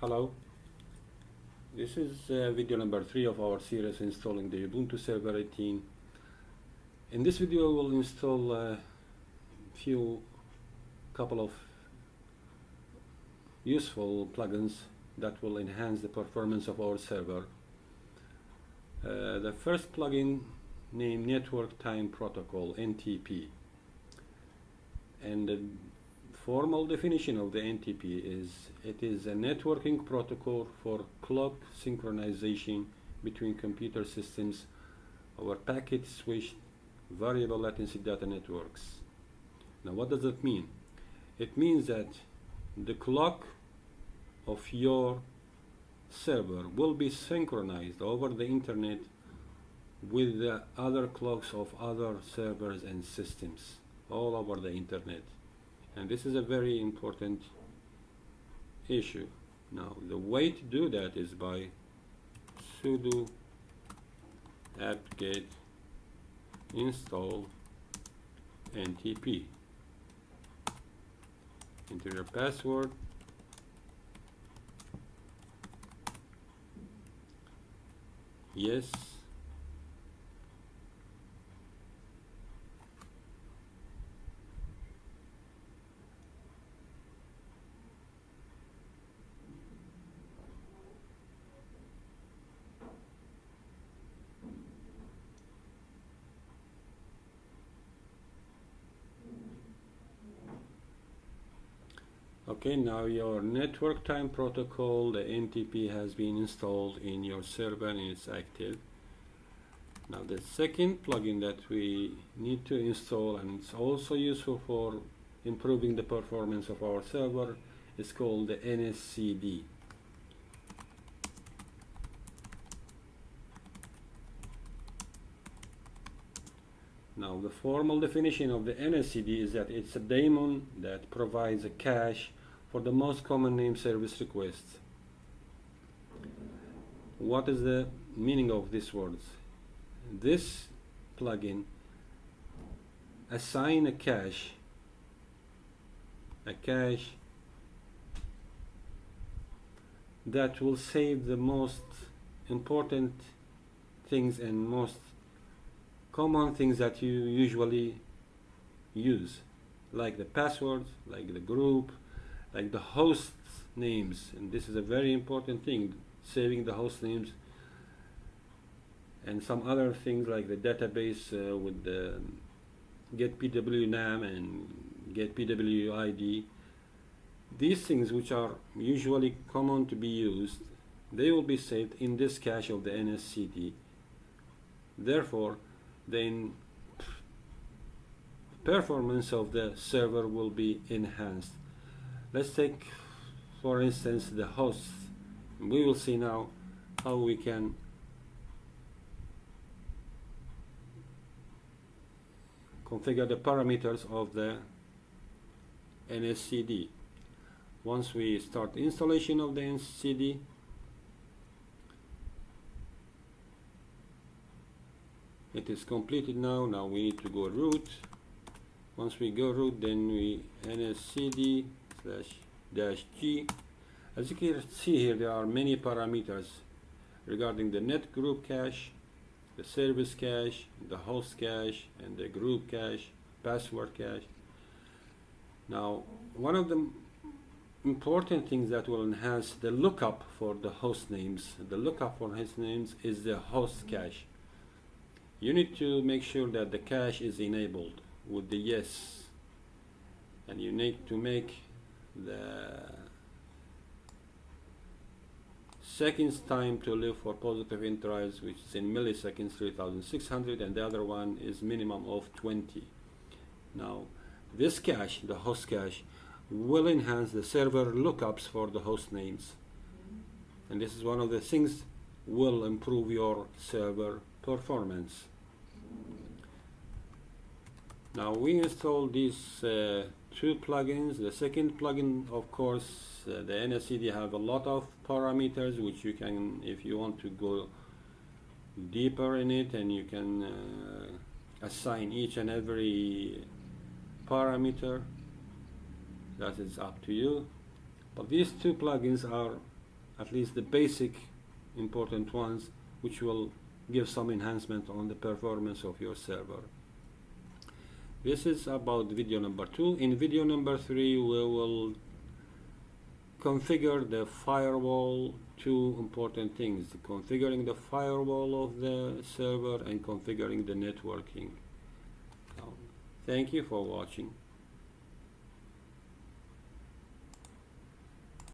Hello, this is video number 3 of our series installing the Ubuntu Server 18. In this video we'll install a couple of useful plugins that will enhance the performance of our server. The first plugin named Network Time Protocol, NTP, and the formal definition of the NTP is it is a networking protocol for clock synchronization between computer systems over packet switched variable latency data networks. Now what does that mean? It means that the clock of your server will be synchronized over the internet with the other clocks of other servers and systems all over the internet. And this is a very important issue. Now the way to do that is by sudo apt-get install ntp. Enter your password, yes, okay. Now your network time protocol, the NTP, has been installed in your server and it's active. Now the second plugin that we need to install, and it's also useful for improving the performance of our server, is called the NSCD. Now the formal definition of the NSCD is that it's a daemon that provides a cache for the most common name service requests. What is the meaning of these words? This plugin assigns a cache that will save the most important things and most common things that you usually use, like the passwords, like the group, like the host names. And this is a very important thing, saving the host names, and some other things like the database with the get pwnam and get pwid. These things, which are usually common to be used, they will be saved in this cache of the NSCD. Therefore, then performance of the server will be enhanced. Let's take, for instance, the host. We will see now how we can configure the parameters of the NSCD. Once we start installation of the NSCD, it is completed now. Now we need to go root. Once we go root, then we nscd/-g. As you can see here, there are many parameters regarding the net group cache, the service cache, the host cache, and the group cache, password cache. Now, one of the important things that will enhance the lookup for the host names, is the host cache. You need to make sure that the cache is enabled with the yes, and you need to make the seconds time to live for positive entries, which is in milliseconds, 3600, and the other one is minimum of 20. Now this cache, the host cache, will enhance the server lookups for the host names, and this is one of the things will improve your server performance. Now we installed these two plugins. The second plugin, of course, the NSCD have a lot of parameters which you can, if you want to go deeper in it, and you can assign each and every parameter. That is up to you. But these two plugins are at least the basic important ones, which will give some enhancement on the performance of your server. This is about video number 2. In video number 3 we will configure the firewall. Two important things: configuring the firewall of the server and configuring the networking. Thank you for watching.